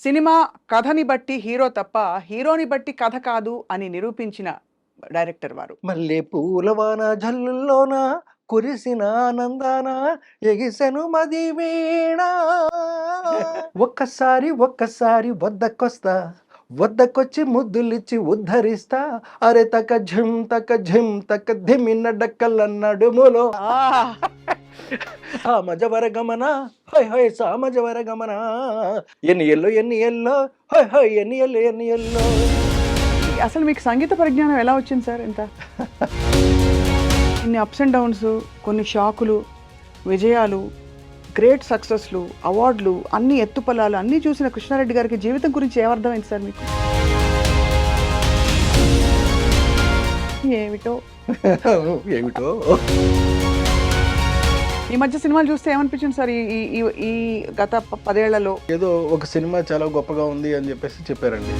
Cinema కథని బట్టి hero తప్ప, హీరోని బట్టి కథ కాదు అని నిరూపించిన డైరెక్టర్ వారు. మల్లె పూలవాన జల్లుల్లోన కురిసిన ఆనందాన ఎగిసెను మది వీణ. ఒక్కసారి వద్దకొచ్చి ముద్దులిచ్చి ఉద్ధరిస్తా. అరే తక ఝిమ్ ధిమిన్న డక్కల నడుములో ఆ! ఆ మజవర గమన హోయ్ హోయ్ సామజవర గమన ఎన్ని ఎల్లో హోయ్ హోయ్ ఎన్ని ఎల్లో. అసలు మీకు సంగీత పరిజ్ఞానం ఎలా వచ్చింది సార్ ఇంత? ఇన్ని అప్స్ అండ్ డౌన్స్, కొన్ని షాకులు, విజయాలు, గ్రేట్ సక్సెస్లు, అవార్డులు, అన్ని ఎత్తుపల్లాలు అన్నీ చూసిన కృష్ణారెడ్డి గారికి జీవితం గురించి ఏమర్థమైంది సార్ మీకు? ఏమిటో ఏమిటో ఈ మధ్య సినిమాలు చూస్తే ఏమనిపించింది సార్? ఈ ఈ- ఈ గత 10 ఏళ్లలో ఏదో ఒక సినిమా చాలా గొప్పగా ఉంది అని చెప్పేసి చెప్పారండి.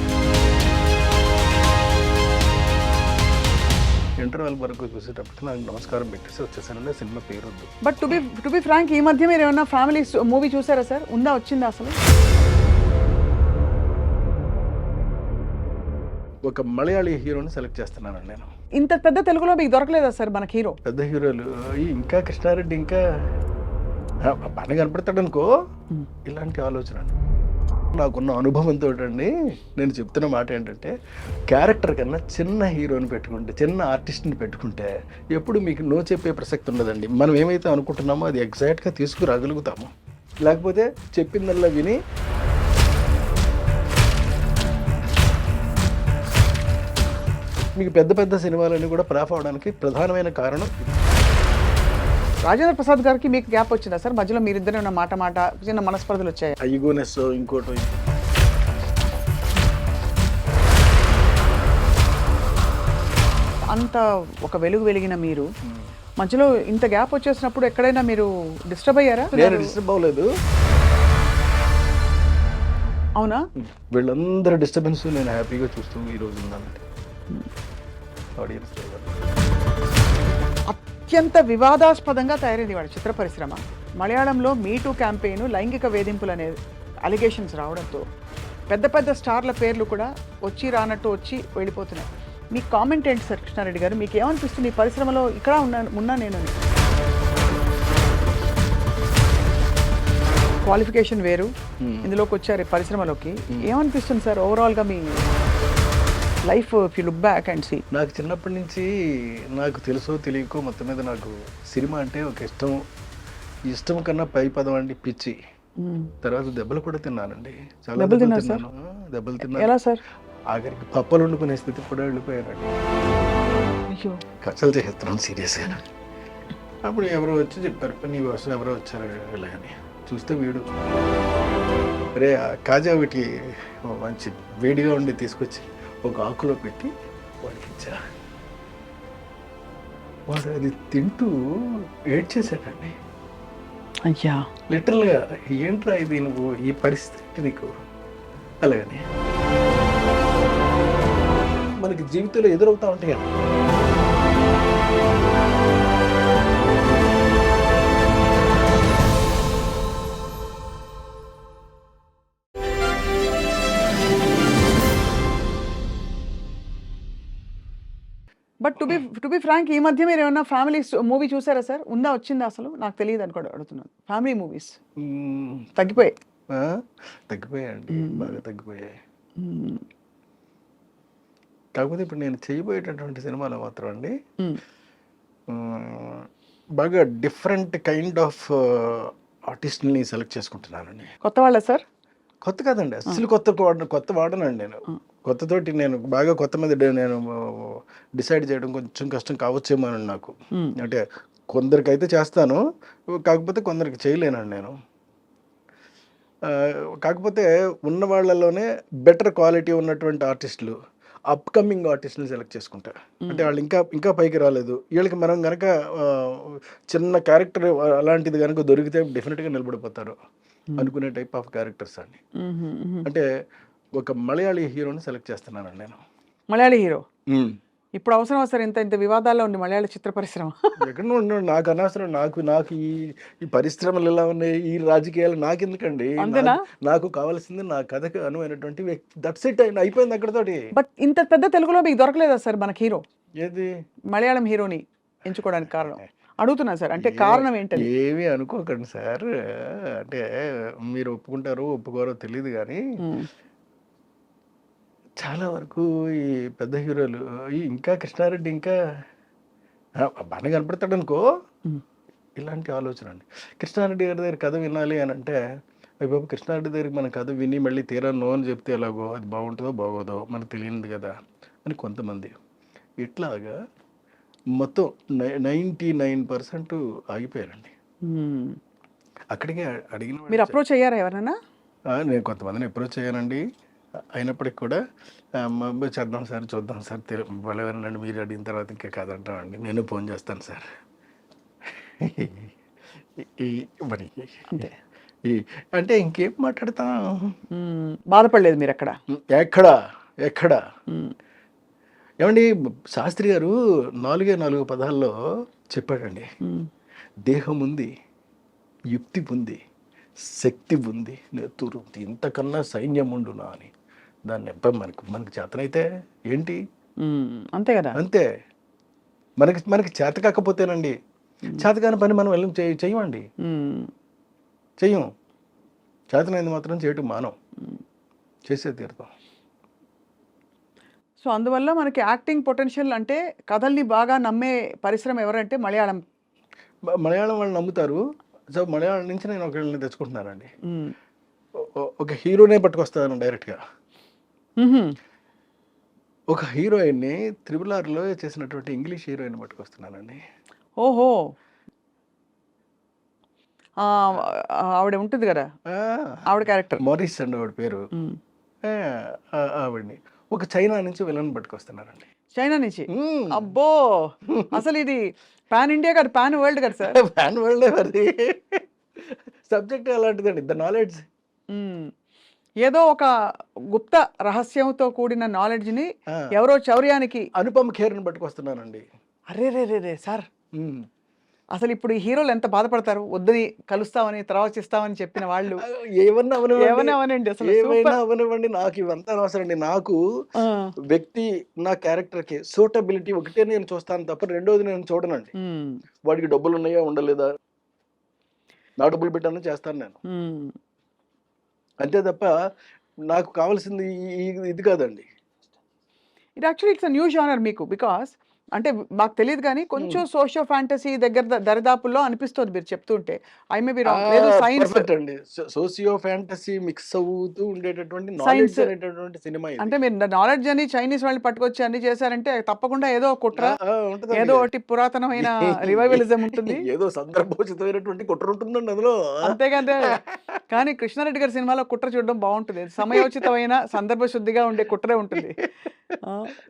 ఇంటర్వెల్ వరకు చూసేటప్పటికి నాకు నమస్కారం పెట్టేసి వచ్చేసానండి. సినిమా పేరు వద్దు. బట్ టు బి ఫ్రాంక్, ఈ మధ్య మీరు ఏమన్నా ఫ్యామిలీ మూవీ చూసారా సార్? ఉందా, వచ్చిందా అసలు? ఒక మలయాళీ హీరోని సెలెక్ట్ చేస్తున్నానండి నేను. ఇంత పెద్ద తెలుగులో మీకు దొరకలేదా సార్ మనకి హీరో? పెద్ద హీరోలు ఇంకా కృష్ణారెడ్డి ఇంకా బాగా కనపడతాడు అనుకో. ఇలాంటి ఆలోచన నాకున్న అనుభవంతో అండి నేను చెప్తున్న మాట ఏంటంటే, క్యారెక్టర్ కన్నా చిన్న హీరోని పెట్టుకుంటే, చిన్న ఆర్టిస్ట్ని పెట్టుకుంటే ఎప్పుడు మీకు నో చెప్పే ప్రసక్తి ఉండదండి. మనం ఏమైతే అనుకుంటున్నామో అది ఎగ్జాక్ట్గా తీసుకురాగలుగుతాము. లేకపోతే చెప్పిందల్లా విని మీకు పెద్ద పెద్ద సినిమాలన్నీ కూడా ఫ్లాప్ అవడానికి ప్రధానమైన కారణం ఇది. రాజేంద్ర ప్రసాద్ గారికి మీకు గ్యాప్ వచ్చిందా సార్? మధ్యలో మీరిద్దరు ఉన్న మాట చిన్న మనస్పర్ధలు వచ్చాయి. ఈగోనెస్ ఇంకోటి అంత ఒక వెలుగు వెలిగిన మీరు మధ్యలో ఇంత గ్యాప్ వచ్చేసినప్పుడు ఎక్కడైనా మీరు డిస్టర్బ్ అయ్యారా? నేను డిస్టర్బ్ అవ్వలేదు. అవునా? వీళ్ళందరూ డిస్టర్బెన్స్ నేను హ్యాపీగా చూస్తూ ఈరోజు ఉన్నానండి. ఆడియన్స్ అత్యంత వివాదాస్పదంగా తయారైంది వాడి చిత్ర పరిశ్రమ. మలయాళంలో మీటూ క్యాంపెయిన్, లైంగిక వేధింపులు అనే అలిగేషన్స్ రావడంతో పెద్ద పెద్ద స్టార్ల పేర్లు కూడా వచ్చి రానట్టు వచ్చి వెళ్ళిపోతున్నాయి. మీ కామెంట్ ఏంటి సార్ కృష్ణారెడ్డి గారు? మీకు ఏమనిపిస్తుంది ఈ పరిశ్రమలో ఇక్కడ ఉన్నా నేను? క్వాలిఫికేషన్ వేరు, ఇందులోకి వచ్చారు ఈ పరిశ్రమలోకి. ఏమనిపిస్తుంది సార్ ఓవరాల్గా మీ life if you look back and see? నాకు చిన్నప్పటి నుంచి నాకు తెలుసో తెలియకో మొత్తం మీద నాకు సినిమా అంటే ఒక ఇష్టం కన్నా పై పదం అండి పిచ్చి. తర్వాత దెబ్బలు కూడా తిన్నానండి. చాలా దెబ్బలు తిన్నాను. దెబ్బలు తిన్నాను. ఎలా సార్? ఆఖరికి పప్పలు వండుకునే స్థితికి కూడా వెళ్ళిపోయానండి. అయ్యో, కథలు చేస్తున్నాను సీరియస్గా. అప్పుడు ఎవరో వచ్చి చెప్పారు, నీ కోసం ఎవరో వచ్చారు ఇలాగని. చూస్తే వీడు రే కాజా ఒకటి మంచి వేడిగా ఉండి తీసుకొచ్చి ఒక ఆకులో పెట్టి వాడికి ఇచ్చా. వాడు అది తింటూ ఏడ్చేసాడండి. అయ్యా, లిటరల్గా ఏంట్రా ఇది, నువ్వు ఈ పరిస్థితి నీకు అలాగని. మనకి జీవితంలో ఎదురవుతా ఉంటాయి కదా. బట్ టు బి ఫ్రాంక్, ఈ మధ్య మీరు ఏమన్నా ఫ్యామిలీ మూవీ చూసారా సార్? ఉందా, వచ్చిందా అసలు? నాకు తెలియదు అని కూడా అడుగుతున్నాను. ఫ్యామిలీ మూవీస్ తగ్గిపోయాయి. తగ్గిపోయాయండి, బాగా తగ్గిపోయాయి. కాకపోతే ఇప్పుడు నేను చేయబోయేటటువంటి సినిమాలో మాత్రం అండి బాగా డిఫరెంట్ కైండ్ ఆఫ్ ఆర్టిస్ట్ని సెలెక్ట్ చేసుకుంటున్నానండి. కొత్త వాళ్ళ సార్? కొత్త కాదండి, అసలు కొత్త వాడనండి నేను. కొత్తతోటి నేను బాగా కొత్త మీద నేను డిసైడ్ చేయడం కొంచెం కష్టం కావచ్చేమో అని నాకు. అంటే కొందరికైతే చేస్తాను, కాకపోతే కొందరికి చేయలేనండి నేను. కాకపోతే ఉన్న వాళ్ళలోనే బెటర్ క్వాలిటీ ఉన్నటువంటి ఆర్టిస్టులు, అప్కమింగ్ ఆర్టిస్ట్ని సెలెక్ట్ చేసుకుంటా. అంటే వాళ్ళు ఇంకా పైకి రాలేదు, వీళ్ళకి మనం కనుక చిన్న క్యారెక్టర్ అలాంటిది కనుక దొరికితే డెఫినెట్గా నిలబడిపోతారు అనుకునే టైప్ ఆఫ్ క్యారెక్టర్స్ అండి. అంటే ఒక మలయాళీ హీరోని సెలెక్ట్ చేస్తున్నానండి నేను. మలయాళీ హీరో ఇప్పుడు అవసరమా సార్ ఇంత ఇంత వివాదాల్లో ఉంది మలయాళ చిత్ర పరిశ్రమ? ఎక్కడ ఉన్నాడు నాకు అనవసరం. నాకు నాకు ఈ ఈ పరిశ్రమలు ఎలా ఉన్నాయి, ఈ రాజకీయాలు నాకెందుకండి? అంతేనా? నాకు కావాల్సింది నా కథకు అనువైనటువంటి వ్యక్తి. That's it. అయిపోయింది అక్కడతోటి. బట్ ఇంత పెద్ద తెలుగులో మీకు దొరకలేదా సార్ మనకి హీరో? ఏది మలయాళం హీరోని ఎంచుకోవడానికి కారణం అడుగుతున్నా సార్. అంటే కారణం ఏంటది? ఏమీ అనుకోకండి సార్. అంటే మీరు ఒప్పుకుంటారో ఒప్పుకోరో తెలియదు కానీ చాలా వరకు ఈ పెద్ద హీరోలు ఇంకా కృష్ణారెడ్డి ఇంకా బాగానే కనపడతాడు అనుకో, ఇలాంటి ఆలోచన అండి. కృష్ణారెడ్డి గారి దగ్గర కథ వినాలి అని అంటే, అయ్య బాబు కృష్ణారెడ్డి దగ్గరికి మన కథ విని మళ్ళీ తీరా నో అని చెప్తే ఎలాగో, అది బాగుంటుందో బాగోదో మనకు తెలియదు కదా అని కొంతమంది. ఇట్లాగా మొత్తం 99% ఆగిపోయారండి. అక్కడికే అడిగిన మీరు అప్రోచ్ అయ్యారా ఎవరైనా? నేను కొంతమందిని అప్రోచ్ అయ్యానండి. అయినప్పటికి కూడా చేద్దాం సార్, చూద్దాం సార్, వాళ్ళెవరండి మీరు అడిగిన తర్వాత ఇంకా కాదంటామండి, నేను ఫోన్ చేస్తాను సార్. మరి అంటే ఇంకేం మాట్లాడతాం? బాధపడలేదు మీరు అక్కడ? ఎక్కడ ఏమండి, శాస్త్రి గారు 4 పదాల్లో చెప్పాడండి. దేహం ఉంది, యుక్తి ఉంది, శక్తి ఉంది, నెత్తురు ఉంది, ఇంతకన్నా సైన్యం ఉండునా అని. దాన్ని ఎప్పుడు మనకి చేతనైతే ఏంటి, అంతే కదా. అంతే. మనకి చేత కాకపోతేనండి, చేతకాని పని మనం వెళ్ళి చెయ్యమండి, చెయ్యం. చేతనైంది మాత్రం చేయటం మానం, చేసే తీరుతాం. సో అందువల్ల మనకి యాక్టింగ్ పొటెన్షియల్ అంటే కథల్ని బాగా నమ్మే పరిశ్రమ ఎవరంటే మలయాళం వాళ్ళు నమ్ముతారు. సో మలయాళం నుంచి నేను ఒకళ్ళని తెచ్చుకుంటున్నానండి. ఒక హీరోనే పట్టుకొస్తాను డైరెక్ట్గా. ఒక హీరోయిన్ని RRRలో చేసినటువంటి ఇంగ్లీష్ హీరోయిన్ పట్టుకొస్తున్నానండి. ఓహో, ఆవిడ ఉంటుంది కదా, ఆవిడ క్యారెక్టర్ మారిస్ అండి ఆవిడ పేరు. ఆవిడ్ని ఒక చైనా నుంచి విలన్ పట్టుకొస్తున్నారండి. చైనా నుంచి? అబ్బో, అసలు ఇది పాన్ ఇండియా కాదు, పాన్ వరల్డ్ కదా సార్. పాన్ వరల్డ్ మరి. సబ్జెక్ట్ అలాంటిదండి, ద నాలెడ్జ్. ఏదో ఒక గుప్త రహస్యంతో కూడిన నాలెడ్జ్ని ఎవరో చౌర్యానికి అనుపమ ఖేర్ని పట్టుకొస్తున్నానండి. అరే రే రే రే సార్, అసలు ఇప్పుడు ఈ హీరోలు ఎంత బాధపడతారు, వద్దని కలుస్తామని తర్వాత ఇస్తామని చెప్పిన వాళ్ళు. ఏమన్నా అవనండి, అసలు ఏమైనా అవనివ్వండి, నాకు ఇవంతా అనవసరం అండి. నాకు వ్యక్తి, నా క్యారెక్టర్ కి సూటబిలిటీ ఒకటే నేను చూస్తాను తప్ప రెండోది నేను చూడనండి. వాడికి డబ్బులు ఉన్నాయా ఉండలేదా, నా డబ్బులు పెట్టాను చేస్తాను నేను, అంతే తప్ప నాకు కావాల్సింది ఇది కాదండి. ఇది యాక్చువల్లీ ఇట్స్ న్యూ జానర్ మీకు, బికాస్ అంటే మాకు తెలియదు కానీ కొంచెం సోషియో ఫ్యాంటసీ దగ్గర దరిదాపుల్లో అనిపిస్తుంది మీరు చెప్తుంటే. I may be wrong. లేదు, సైన్స్ అండి, సోషియో ఫ్యాంటసీ మిక్స్ అవుతూ ఉండేటటువంటి నాలెడ్జ్ అనేటటువంటి సినిమా. అంటే మీరు నాలెడ్జ్ అని చైనీస్ వాళ్ళు పట్టుకొచ్చి అన్ని చేశారంటే తప్పకుండా ఏదో కుట్ర, ఏదో ఒకటి పురాతనమైన రివైవలిజం ఉంటుంది, ఏదో సందర్భోచితమైనటువంటి కుట్ర ఉంటుందండి అందులో. అంతేగానే కానీ కృష్ణారెడ్డి గారి సినిమాలో కుట్ర చూడడం బాగుంటుంది. సమయోచితమైన సందర్భ శుద్ధిగా ఉండే కుట్రే ఉంటుంది,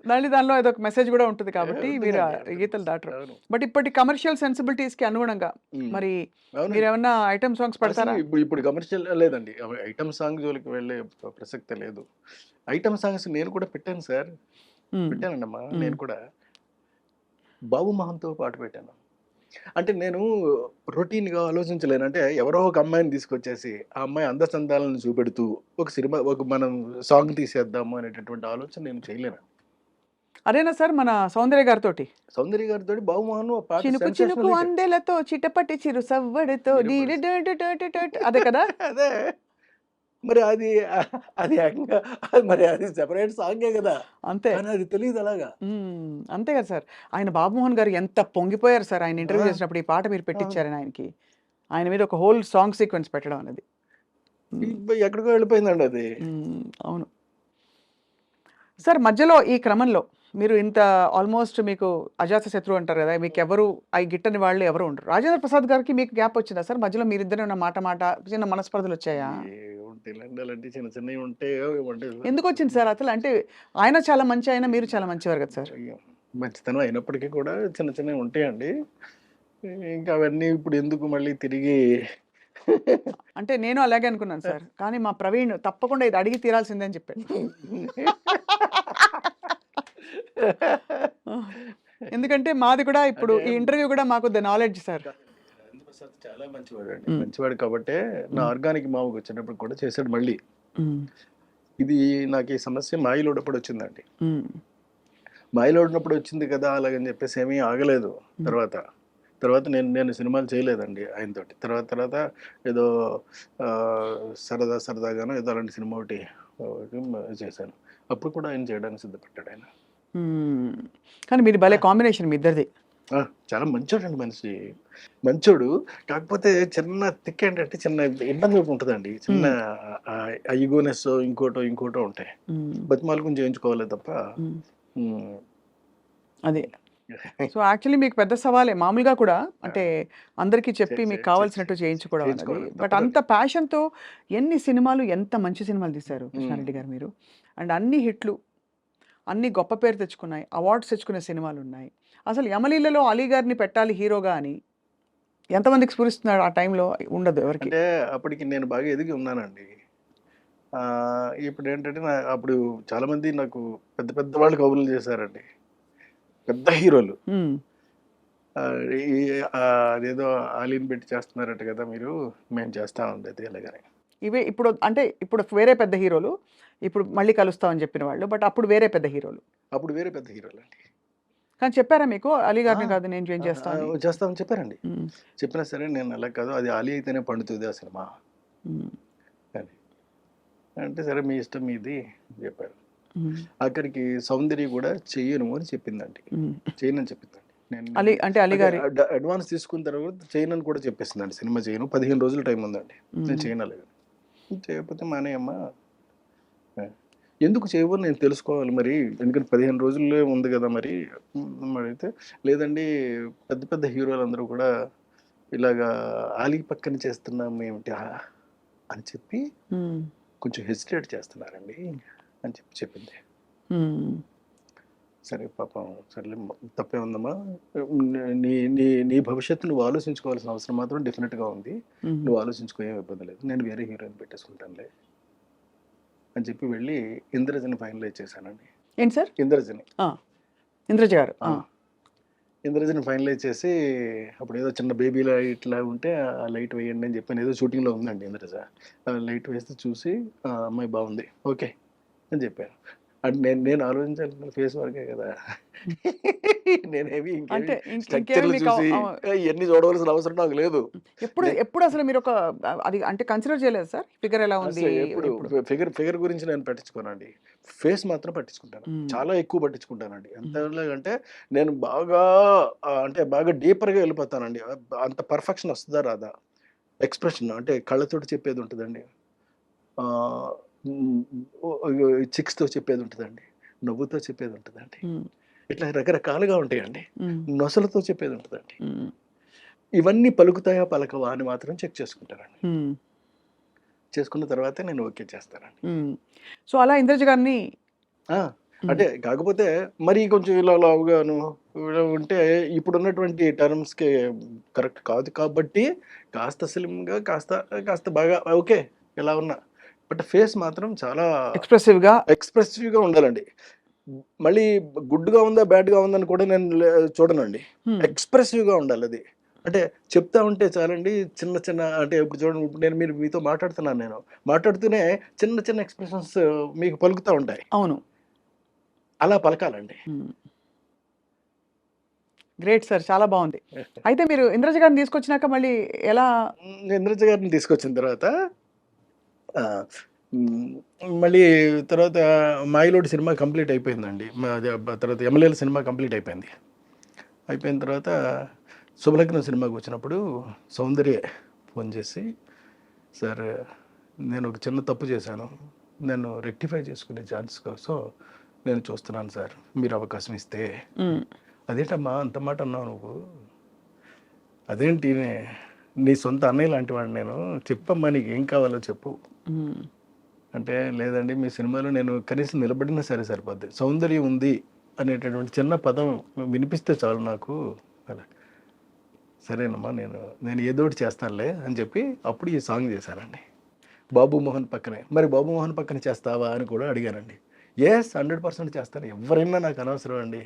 దానిలో ఏదో ఒక మెసేజ్ కూడా ఉంటుంది. కాబట్టి మీరు గీతలు దాటరు. బట్ ఇప్పటి కమర్షియల్ సెన్సిబిలిటీస్ కి అనుగుణంగా మరి మీరు ఏమన్నా ఐటమ్ సాంగ్స్ పడతారా? ఇప్పుడు కమర్షియల్ లేదండి, ఐటమ్ సాంగ్ జోలికి వెళ్ళే ప్రసక్తే లేదు. ఐటమ్ సాంగ్స్ నేను కూడా పెట్టాను సార్, పెట్టానండమ్మా. నేను కూడా బాబు మోహన్తో పాటు పెట్టాను. అంటే నేను రొటీన్గా ఆలోచించలేను. అంటే ఎవరో ఒక అమ్మాయిని తీసుకొచ్చేసి ఆ అమ్మాయి అందచందాలను చూపెడుతూ ఒక సినిమా, ఒక మనం సాంగ్ తీసేద్దాము అనేటటువంటి ఆలోచన నేను చేయలేను. అదేనా సార్ మన సౌందర్య గారితో బాబుమోహన్ చినుకు చినుకు అందెలతో చిటపటి చిరు సవ్వడితో అదే కదా. అదే మరి అది మరి అది సెపరేట్ సాంగే కదా, అంతే. అది తెలియదు అలాగా, అంతే కదా సార్. ఆయన బాబుమోహన్ గారు ఎంత పొంగిపోయారు సార్ ఆయన ఇంటర్వ్యూ చేసినప్పుడు. ఈ పాట మీరు పెట్టించారని ఆయనకి, ఆయన మీద ఒక హోల్ సాంగ్ సీక్వెన్స్ పెట్టడం అనేది ఎక్కడికో వెళ్ళిపోయిందండి అది. అవును సార్. మధ్యలో ఈ క్రమంలో మీరు ఇంత ఆల్మోస్ట్ మీకు అజాత శత్రువు అంటారు కదా, మీకు ఎవరు అవి గిట్టని వాళ్ళు ఎవరు ఉండరు. రాజేంద్ర ప్రసాద్ గారికి మీకు గ్యాప్ వచ్చిందా సార్ మధ్యలో? మీరిద్దరు ఉన్న మాట చిన్న మనస్పర్ధలు వచ్చాయా? చిన్న చిన్నవి ఉంటే ఎందుకు వచ్చింది సార్ అసలు? అంటే ఆయన చాలా మంచి, ఆయన మీరు చాలా మంచివారు కదా సార్. మంచితనం అయినప్పటికీ కూడా చిన్న చిన్నవి ఉంటాయండి. ఇంకా అవన్నీ ఇప్పుడు ఎందుకు మళ్ళీ తిరిగి. అంటే నేను అలాగే అనుకున్నాను సార్, కానీ మా ప్రవీణ్ తప్పకుండా ఇది అడిగి తీరాల్సిందే అని చెప్పాడు. ఎందుకంటే మాది కూడా ఇప్పుడు ఈ ఇంటర్వ్యూ కూడా మాకు the knowledge sir. Rajendra Prasad చాలా మంచివాడు అండి, మంచివాడు కాబట్టే నా ఆర్గానిక్ మామకు వచ్చినప్పుడు కూడా చేశాడు మళ్ళీ. ఇది నాకు ఈ సమస్య మాయిలోడప్పుడు వచ్చిందండి. మాయిలోడినప్పుడు వచ్చింది కదా అలాగని చెప్పేసి ఏమీ ఆగలేదు. తర్వాత తర్వాత నేను సినిమాలు చేయలేదండి ఆయనతోటి. తర్వాత ఏదో సరదాగానో ఏదో అలాంటి సినిమా ఒకటి చేశాను. అప్పుడు కూడా ఆయన చేయడానికి సిద్ధపడ్డాడు ఆయన. కానీ మీరు భలే కాంబినేషన్ మీ ఇద్దరిది. చాలా మంచోడు అండి మనిషి, మంచోడు. కాకపోతే చిన్న తిక్క ఏంటంటే చిన్న ఇబ్బంది ఉంటుందండి, చిన్న ఈగోనెస్ ఇంకోటో ఉంటాయి. బతిమాలకు చేయించుకోవాలి తప్ప. అదే సో యాక్చువల్లీ మీకు పెద్ద సవాలే మామూలుగా కూడా, అంటే అందరికీ చెప్పి మీకు కావాల్సినట్టు చేయించుకోవడం అనేది. బట్ అంత ప్యాషన్తో ఎన్ని సినిమాలు, ఎంత మంచి సినిమాలు తీశారు కృష్ణారెడ్డి గారు మీరు. అండ్ అన్ని హిట్లు, అన్ని గొప్ప పేరు తెచ్చుకున్నాయి, అవార్డ్స్ తెచ్చుకునే సినిమాలు ఉన్నాయి. అసలు యమలీలలో అలీ గారిని పెట్టాలి హీరోగా అని ఎంతమందికి స్ఫురిస్తున్నాడు ఆ టైంలో? ఉండదు ఎవరికి. అంటే అప్పటికి నేను బాగా ఎదిగి ఉన్నానండి. ఇప్పుడు ఏంటంటే అప్పుడు చాలామంది నాకు పెద్ద వాళ్ళు కబుర్లు చేశారండి, పెద్ద హీరోలు. అదేదో ఆలీని పెట్టి చేస్తున్నారట కదా మీరు, మేము చేస్తా ఉండేది అలాగనే. ఇవే ఇప్పుడు అంటే ఇప్పుడు వేరే పెద్ద హీరోలు, ఇప్పుడు మళ్ళీ కలుస్తామని చెప్పిన వాళ్ళు, బట్ అప్పుడు వేరే పెద్ద హీరోలు. అండి. కానీ చెప్పారా మీకు అలీ గారిని కాదు నేను జాయిన్ చేస్తామని చెప్పారండి. చెప్పినా సరే నేను అలా కాదు, అది అలీ అయితేనే పండుతుంది ఆ సినిమా అని అంటే, సరే మీ ఇష్టం మీది చెప్పారు. అక్కడికి సౌందర్య కూడా చెయ్యను అని చెప్పిందండి, చేయనని చెప్పిందండి. అలీ అంటే అలీ గారి అడ్వాన్స్ తీసుకున్న తర్వాత చేయనని కూడా చెప్పేసిందండి. సినిమా చేయను, 15 రోజులు టైం ఉందండి, నేను చేయను. అలాగే చేయకపోతే మానేయమ్మా, ఎందుకు చేయవు నేను తెలుసుకోవాలి మరి, ఎందుకంటే 15 రోజుల్లో ఉంది కదా మరి. అయితే లేదండి, పెద్ద హీరోలు అందరూ కూడా ఇలాగా ఆలీ పక్కన చేస్తున్నాం ఏమిటి అని చెప్పి కొంచెం హెసిటేట్ చేస్తున్నారండి అని చెప్పింది. సరే పాపం, సరే తప్పే ఉందమ్మా, నీ భవిష్యత్తు నువ్వు ఆలోచించుకోవాల్సిన అవసరం మాత్రం డెఫినెట్గా ఉంది, నువ్వు ఆలోచించుకో, ఏం ఇబ్బంది లేదు, నేను వేరే హీరోయిన్ పెట్టేసుకుంటానులే అని చెప్పి వెళ్ళి ఇంద్రజని ఫైనలైజ్ చేశానండి. ఏంటి సార్? ఇంద్రజ గారు ఇంద్రజని ఫైనలైజ్ చేసి, అప్పుడు ఏదో చిన్న బేబీలా ఇట్లా ఉంటే ఆ లైట్ వేయండి అని చెప్పాను. ఏదో షూటింగ్లో ఉందండి ఇంద్రజ, లైట్ వేస్తే చూసి అమ్మాయి బాగుంది ఓకే అని చెప్పాను. అంటే నేను ఆలోచించాలి ఫేస్ వరకే కదా, నేనేమి చూసి ఇవన్నీ చూడవలసిన అవసరం నాకు లేదు. ఎప్పుడు అసలు మీరు ఒక అది అంటే కన్సిడర్ చేయలేదు సార్, ఫిగర్ ఎలా ఉంది? ఫిగర్ గురించి నేను పట్టించుకోనండి, ఫేస్ మాత్రం పట్టించుకుంటాను, చాలా ఎక్కువ పట్టించుకుంటానండి. ఎంతలాగంటే నేను బాగా డీపర్గా వెళ్ళిపోతానండి. అంత పర్ఫెక్షన్ వస్తుందా రాదా, ఎక్స్ప్రెషన్ అంటే కళ్ళతోటి చెప్పేది ఉంటుందండి, చిక్స్తో చెప్పేది ఉంటుందండి, నవ్వుతో చెప్పేది ఉంటుందండి, ఇట్లా రకరకాలుగా ఉంటాయండి, నొసలతో చెప్పేది ఉంటుందండి. ఇవన్నీ పలుకుతాయా పలకవా అని మాత్రం చెక్ చేసుకుంటానండి. చేసుకున్న తర్వాతే నేను ఓకే చేస్తానండి. సో అలా ఇంద్రజ గారిని అంటే కాకపోతే మరీ కొంచెం ఇలా లావుగాను ఉంటే ఇప్పుడున్నటువంటి టర్మ్స్కి కరెక్ట్ కాదు కాబట్టి కాస్త స్లిమ్గా కాస్త బాగా ఓకే ఇలా ఉన్నా, బట్ ఫేస్ మాత్రం చాలా ఎక్స్ప్రెసివ్గా ఉండాలండి. మళ్ళీ గుడ్గా ఉందా బ్యాడ్గా ఉందని కూడా నేను చూడనండి, ఎక్స్ప్రెసివ్గా ఉండాలి అది. అంటే చెప్తా ఉంటే చాలండి, చిన్న అంటే ఇప్పుడు చూడండి, ఇప్పుడు నేను మీతో మాట్లాడుతున్నాను, నేను మాట్లాడుతూనే చిన్న ఎక్స్ప్రెషన్స్ మీకు పలుకుతూ ఉంటాయి. అవును, అలా పలకాలండి. గ్రేట్ సార్, చాలా బాగుంది. అయితే మీరు ఇంద్రజ గారిని తీసుకొచ్చినాక మళ్ళీ ఎలా? ఇంద్రజ గారిని తీసుకొచ్చిన తర్వాత మళ్ళీ తర్వాత మాయిలోడి సినిమా కంప్లీట్ అయిపోయిందండి. తర్వాత ఎమ్మెల్యేల సినిమా కంప్లీట్ అయిపోయిన తర్వాత శుభలగ్నం సినిమాకి వచ్చినప్పుడు సౌందర్య ఫోన్ చేసి, సార్ నేను ఒక చిన్న తప్పు చేశాను, నేను రెక్టిఫై చేసుకునే ఛాన్స్ కోసం నేను చూస్తున్నాను సార్, మీరు అవకాశం ఇస్తే. అదేంటమ్మా అంత మాట అన్నావు నువ్వు, అదేంటి నీ సొంత అన్నయ్య లాంటి వాడు నేను, చెప్పమ్మా నీకు ఏం కావాలో చెప్పు అంటే, లేదండి మీ సినిమాలో నేను కనీసం నిలబడినా సరే సరిపోద్ది, సౌందర్యం ఉంది అనేటటువంటి చిన్న పదం వినిపిస్తే చాలు నాకు అలా. సరేనమ్మా నేను ఏదో ఒకటి చేస్తానులే అని చెప్పి అప్పుడు ఈ సాంగ్ చేశానండి బాబు మోహన్ పక్కనే. మరి బాబు మోహన్ పక్కన చేస్తావా అని కూడా అడిగానండి. 100% చేస్తాను, ఎవరైనా నాకు అనవసరం అండి,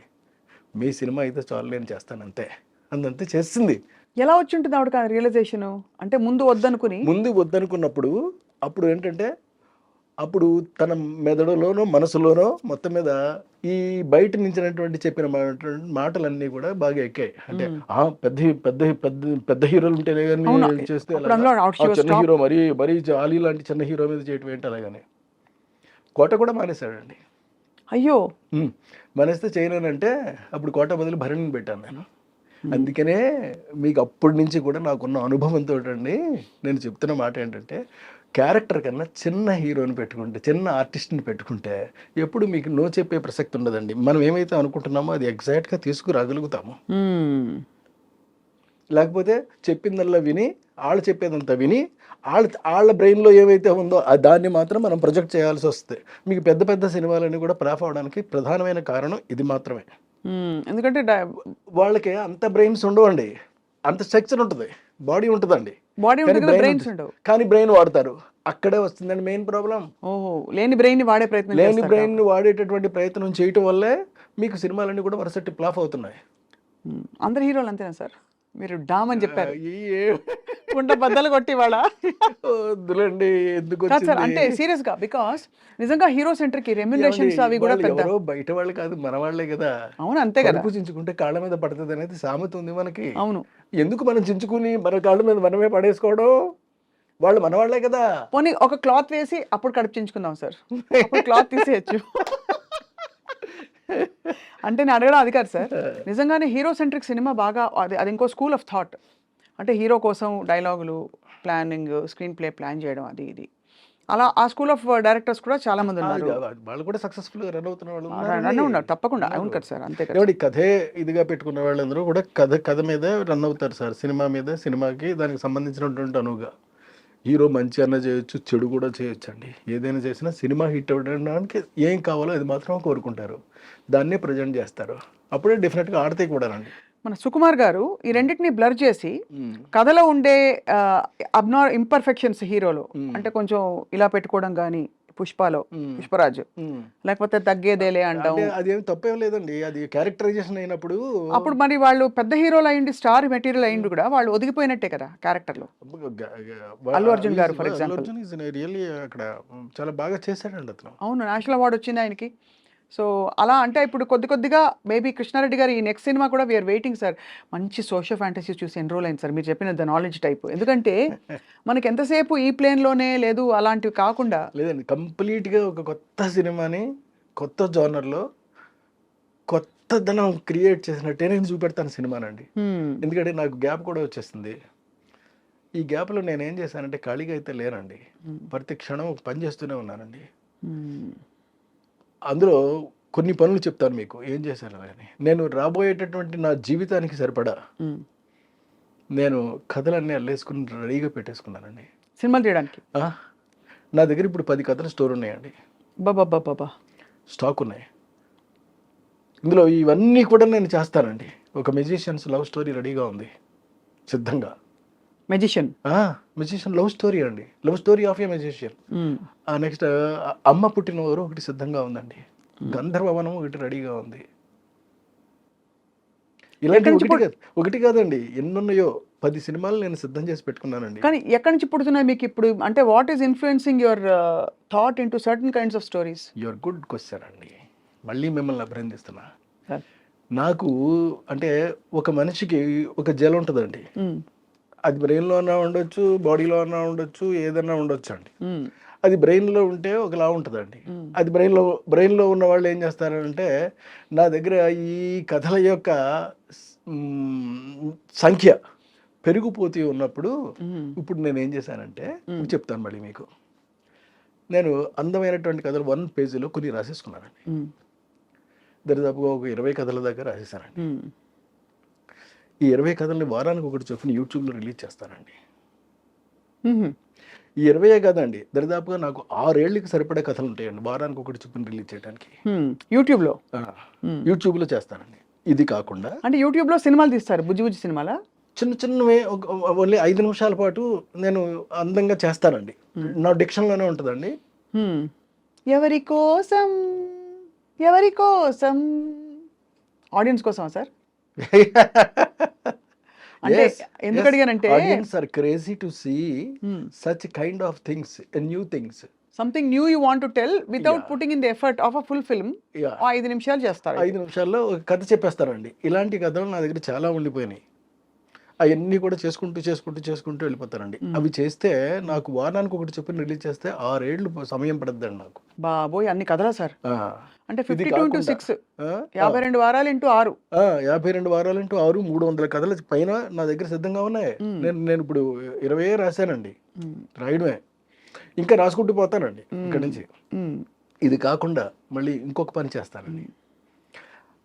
మీ సినిమా అయితే చాలు నేను చేస్తాను అంతే అందంతే చేస్తుంది. ఎలా వచ్చి ఉంటుంది ఆవిడకి ఆ రియలైజేషన్? అంటే ముందు వద్దనుకుని ముందు వద్దనుకున్నప్పుడు అప్పుడు ఏంటంటే అప్పుడు తన మెదడులోనో మనసులోనో మొత్తం మీద ఈ బయట నుంచినటువంటి చెప్పిన మాటలన్నీ కూడా బాగా ఎక్కాయి. అంటే పెద్ద పెద్ద పెద్ద పెద్ద హీరోలు ఉంటేనే కానీ అవును. చేస్తే అప్పుడు ఎలాగా? అందులో she was చిన్న top. హీరో మరీ మరీ ఆలీ లాంటి చిన్న హీరో మీద చేయటం ఏంటి అలాగని కోట కూడా మానేశాడండి. అయ్యో. మానేస్తే చేయలేనంటే అప్పుడు కోట బదులు భరణిని పెట్టాను నేను. అందుకనే మీకు అప్పటి నుంచి కూడా నాకున్న అనుభవంతో అండి నేను చెప్తున్న మాట ఏంటంటే క్యారెక్టర్ కన్నా చిన్న హీరోని పెట్టుకుంటే చిన్న ఆర్టిస్ట్ని పెట్టుకుంటే ఎప్పుడు మీకు నో చెప్పే ప్రసక్తి ఉండదండి. మనం ఏమైతే అనుకుంటున్నామో అది ఎగ్జాక్ట్గా తీసుకురాగలుగుతాము. లేకపోతే చెప్పిందల్లా విని వాళ్ళు చెప్పేదంతా విని వాళ్ళ బ్రెయిన్లో ఏమైతే ఉందో దాన్ని మాత్రం మనం ప్రొజెక్ట్ చేయాల్సి వస్తుంది. మీకు పెద్ద పెద్ద సినిమాలన్నీ కూడా ఫ్లాప్ అవడానికి ప్రధానమైన కారణం ఇది మాత్రమే. ఎందుకంటే వాళ్ళకి అంత బ్రెయిన్స్ ఉండవండి, అంత స్ట్రక్చర్ ఉంటుంది, బాడీ ఉంటుందండి, బాడీ ఉంటుంది, బ్రెయిన్స్ ఉండవు. కానీ బ్రెయిన్ వాడతారు. అక్కడే వస్తుందండి మెయిన్ ప్రాబ్లం. ఓహో, లేని బ్రెయిన్ వాడే ప్రయత్నం లేని బ్రెయిన్ వాడేటటువంటి ప్రయత్నం చేయటం వల్లే మీకు సినిమాలన్నీ కూడా వరుసటి ఫ్లాప్ అవుతున్నాయి. అందరు హీరోలు అంతేనా సార్? మీరు డామ్ అని చెప్పారు, కుంట బద్దలు కొట్టి వాళ్ళ వద్దులండి ఎందుకు సార్. అంటే సీరియస్ గా, బికాస్ నిజంగా హీరో సెంటర్ కి రెమ్యునరేషన్స్ అవి కూడా పెద్ద బయట వాళ్ళు కాదు మన వాళ్ళే కదా. అవును, అంతే కదా. చించుకుంటే కాళ్ళ మీద పడుతుంది అనేది సామెత ఉంది మనకి. అవును, ఎందుకు మనం చించుకుని మన కాళ్ళ మీద మనమే పడేసుకోవడం? వాళ్ళు మన వాళ్ళే కదా. పోనీ ఒక క్లాత్ వేసి అప్పుడు కడుపు చించుకుందాం సార్, అప్పుడు క్లాత్ తీసేయచ్చు. అంటే నేను అడగడం అది కాదు సార్, నిజంగానే హీరో సెంట్రిక్ సినిమా బాగా అది ఇంకో స్కూల్ ఆఫ్ థాట్. అంటే హీరో కోసం డైలాగులు, ప్లానింగ్, స్క్రీన్ ప్లే ప్లాన్ చేయడం, అది ఇది అలా ఆ స్కూల్ ఆఫ్ డైరెక్టర్స్ కూడా చాలా మంది ఉన్నారు. వాళ్ళు కూడా సక్సెస్ఫుల్ గా రన్ అవుతున్న వాళ్ళు ఉన్నారు తప్పకుండా. అవును కదా సార్, అంతే కదా. కథే ఇదిగా పెట్టుకున్న వాళ్ళందరూ కూడా కథ మీద రన్ అవుతారు సార్. సినిమా మీద, సినిమాకి దానికి సంబంధించినటువంటి అనువుగా హీరో మంచి అన్న చేయొచ్చు, చెడు కూడా చేయొచ్చు అండి. ఏదైనా చేసినా సినిమా హిట్ అవ్వడానికి ఏం కావాలో అది మాత్రం కోరుకుంటారు, దాన్నే ప్రజెంట్ చేస్తారు. అప్పుడే డెఫినెట్గా ఆడితే కూడా రండి. మన సుకుమార్ గారు ఈ రెండింటిని బ్లర్ చేసి కథలో ఉండే ఇంపర్ఫెక్షన్స్ హీరోలో, అంటే కొంచెం ఇలా పెట్టుకోవడం కానీ, పుష్పలో పుష్పరాజు లేకపోతే తగ్గేదేలే అంటాం, అదేం తప్పేం లేదండి. అది క్యారెక్టరైజేషన్ అయినప్పుడు అప్పుడు మరి వాళ్ళు పెద్ద హీరోలు అయ్యింది, స్టార్ మెటీరియల్ అయ్యింది కూడా వాళ్ళు ఒదిగిపోయినట్టే కదా క్యారెక్టర్ లో. అల్లు అర్జున్ గారు ఫర్ ఎగ్జాంపుల్ రియల్లీ అక్కడ చాలా బాగా చేశాడండి అతను. అవును, నేషనల్ అవార్డు వచ్చింది ఆయనకి. సో అలా అంటే ఇప్పుడు కొద్దిగా మేబీ కృష్ణారెడ్డి గారు ఈ నెక్స్ట్ సినిమా కూడా వీఆర్ వెయిటింగ్ సార్. మంచి సోషల్ ఫ్యాంటసీ చూసి ఎన్రోల్ అయింది సార్ మీరు చెప్పిన ద నాలెడ్జ్ టైప్. ఎందుకంటే మనకి ఎంతసేపు ఈ ప్లేన్లోనే లేదు, అలాంటివి కాకుండా లేదండి, కంప్లీట్గా ఒక కొత్త సినిమాని కొత్త జోనర్లో కొత్త ధనం క్రియేట్ చేసినట్టే నేను చూపెడతాను సినిమానండి. ఎందుకంటే నాకు గ్యాప్ కూడా వచ్చేస్తుంది. ఈ గ్యాప్లో నేను ఏం చేశానంటే ఖాళీగా అయితే లేనండి, ప్రతి క్షణం పని చేస్తూనే ఉన్నానండి. అందులో కొన్ని పనులు చెప్తాను మీకు ఏం చేశాను అని. నేను రాబోయేటటువంటి నా జీవితానికి సరిపడా నేను కథలన్నీ అల్లేసుకుని రెడీగా పెట్టేసుకున్నానండి సినిమాలు తీయడానికి. నా దగ్గర ఇప్పుడు 10 కథల స్టోర్ ఉన్నాయండి, బాబా స్టాక్ ఉన్నాయి. ఇందులో ఇవన్నీ కూడా నేను చేస్తానండి. ఒక మెజిషియన్స్ లవ్ స్టోరీ రెడీగా ఉంది సిద్ధంగా. మెజిషియన్ లవ్ స్టోరీ అండి, love story of A magician. Next అమ్మ పుట్టిన ఊరు ఒకటి సిద్ధంగా ఉందండి, గంధర్వవనం ఒకటి రెడీగా ఉంది. ఇలాంటి ఒకటి కాదండి, ఎన్నున్నాయో 10 సినిమాలు నేను సిద్ధం చేసి పెట్టుకున్నానండి. కానీ ఎక్కడి నుంచి పుడుతున్నాయి మీకు ఇప్పుడు? అంటే what is influencing your thought into certain kinds of stories? Your good question అండి, మళ్ళీ మిమ్మల్ని అభినందిస్తున్నా. నాకు అంటే ఒక మనిషికి ఒక జెల్ ఉంటుందండి, అది బ్రెయిన్లో అన్నా ఉండొచ్చు, బాడీలో అన్నా ఉండొచ్చు, ఏదన్నా ఉండొచ్చు అండి. అది బ్రెయిన్లో ఉంటే ఒకలా ఉంటుందండి. అది బ్రెయిన్లో ఉన్న వాళ్ళు ఏం చేస్తారంటే నా దగ్గర ఈ కథల యొక్క సంఖ్య పెరిగిపోతూ ఉన్నప్పుడు ఇప్పుడు నేను ఏం చేశానంటే చెప్తాను మళ్ళీ మీకు. నేను అందమైనటువంటి కథలు 1 పేజీలో కొన్ని రాసేసుకున్నానండి. దరిదాపుగా ఒక 20 కథల దాకా రాసేసానండి. ఈ 20 కథల్ని వారానికి ఒకటి చొప్పున యూట్యూబ్లో రిలీజ్ చేస్తానండి. ఈ 20 కదండి, దరిదాపుగా నాకు 6 ఏళ్ళకి సరిపడే కథలు ఉంటాయండి వారానికి ఒకటి చొప్పున రిలీజ్ చేయడానికి యూట్యూబ్లో చేస్తానండి. ఇది కాకుండా అంటే యూట్యూబ్లో సినిమాలు తీస్తారు, బుజ్జి సినిమాలా, చిన్నవే ఓన్లీ 5 నిమిషాల పాటు నేను అందంగా చేస్తానండి. నా డిక్షన్లోనే ఉంటుందండి. ఎవరి కోసం ఆడియన్స్ కోసమా సార్? అంటే ఎందుకు అడిగానంటే audience are crazy to see such kind of things, new things. Something new you want to tell without Yeah. Putting in the effort of a full film. 5 నిమిషాలు చేస్తారు. 5 నిమిషాల్లో ఒక కథ చెప్పేస్తారండి. ఇలాంటి కథలు నా దగ్గర చాలా ఉండిపోయినాయి. అవన్నీ కూడా చేసుకుంటూ వెళ్ళిపోతారండి. అవి చేస్తే నాకు వారానికి ఒకటి చొప్పున రిలీజ్ చేస్తే 6 ఏళ్ళు సమయం పడుతుందండి నాకు. బాబోయ్, అన్ని కథలా సార్? అంటే ఇది 52 into కాకుండా 6 52 వారాలు ఇంటూ 6. 52 వారాలు ఇంటూ 6 300 కథల పైన నా దగ్గర సిద్ధంగా ఉన్నాయి. నేను ఇప్పుడు 20 రాశానండి. రాయడమే ఇంకా రాసుకుంటూ పోతానండి ఇక్కడ నుంచి. ఇది కాకుండా మళ్ళీ ఇంకొక పని చేస్తానండి.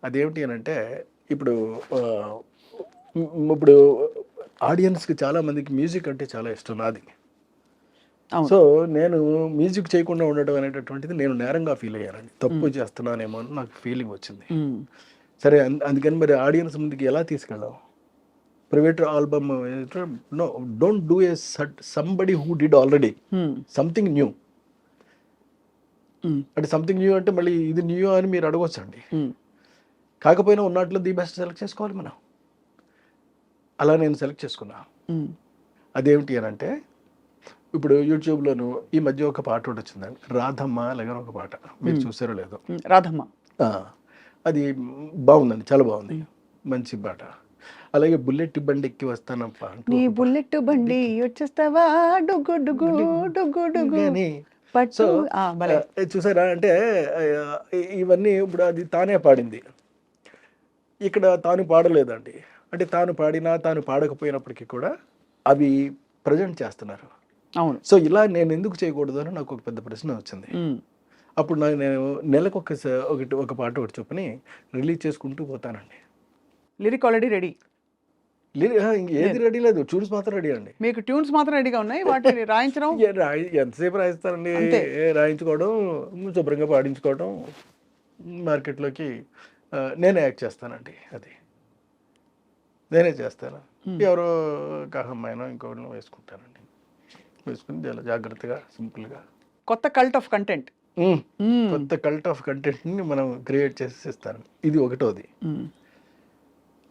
అదేమిటి అని అంటే ఇప్పుడు ఆడియన్స్కి చాలా మందికి మ్యూజిక్ అంటే చాలా ఇష్టం నాది. సో నేను మ్యూజిక్ చేయకుండా ఉండడం అనేటటువంటిది నేను నేరంగా ఫీల్ అయ్యానండి. తప్పు చేస్తున్నానేమో అని నాకు ఫీలింగ్ వచ్చింది. సరే, అందుకని మరి ఆడియన్స్ ముందుకి ఎలా తీసుకెళ్ళాం? Private album no, don't do a somebody who did already something new. అంటే సంథింగ్ న్యూ అంటే మళ్ళీ ఇది న్యూ అని మీరు అడగొచ్చండి. కాకపోయినా ఉన్నట్లు ది బెస్ట్ సెలెక్ట్ చేసుకోవాలి మనం. అలా నేను సెలెక్ట్ చేసుకున్నా. అదేమిటి అని అంటే ఇప్పుడు యూట్యూబ్లోను ఈ మధ్య ఒక పాట ఒకటి వచ్చిందండి, రాధమ్మ అలాగే ఒక పాట. మీరు చూసారో లేదో? రాధమ్మ అది బాగుందండి, చాలా బాగుంది, మంచి పాట. అలాగే బుల్లెట్ బండి ఎక్కి వస్తానప్ప, నీ బుల్లెట్ బండి వచ్చేస్తావా డుగ్గు డుగ్గు డుగ్గు డుగ్గు సో చూసారా? అంటే ఇవన్నీ ఇప్పుడు అది తానే పాడింది, ఇక్కడ తాను పాడలేదండి. అంటే తాను పాడినా తాను పాడకపోయినప్పటికీ కూడా అవి ప్రజెంట్ చేస్తున్నారు. అవును. సో ఇలా నేను ఎందుకు చేయకూడదు అని నాకు ఒక పెద్ద ప్రశ్న వచ్చింది. అప్పుడు నేను నెలకు ఒక పాట ఒకటి చొప్పుని రిలీజ్ చేసుకుంటూ పోతానండి. Lyric already ready? ఏది రెడీ లేదు, ట్యూన్స్ మాత్రం రెడీ అండి. మీకు ట్యూన్స్ మాత్రం రెడీగా ఉన్నాయి, వాటిని రాయించడం ఎంతసేపు రాయిస్తానండి? రాయించుకోవడం, శుభ్రంగా పాడించుకోవడం, మార్కెట్లోకి నేనే యాక్ట్ చేస్తానండి. అది నేనే చేస్తాను. ఎవరో కహమ్మాయినో ఇంకోటి వేసుకుంటానండి. వేసుకుని చాలా జాగ్రత్తగా సింపుల్గా కొత్త కల్ట్ ఆఫ్ కంటెంట్ ని మనం క్రియేట్ చేసి ఇస్తాను. ఇది ఒకటోది.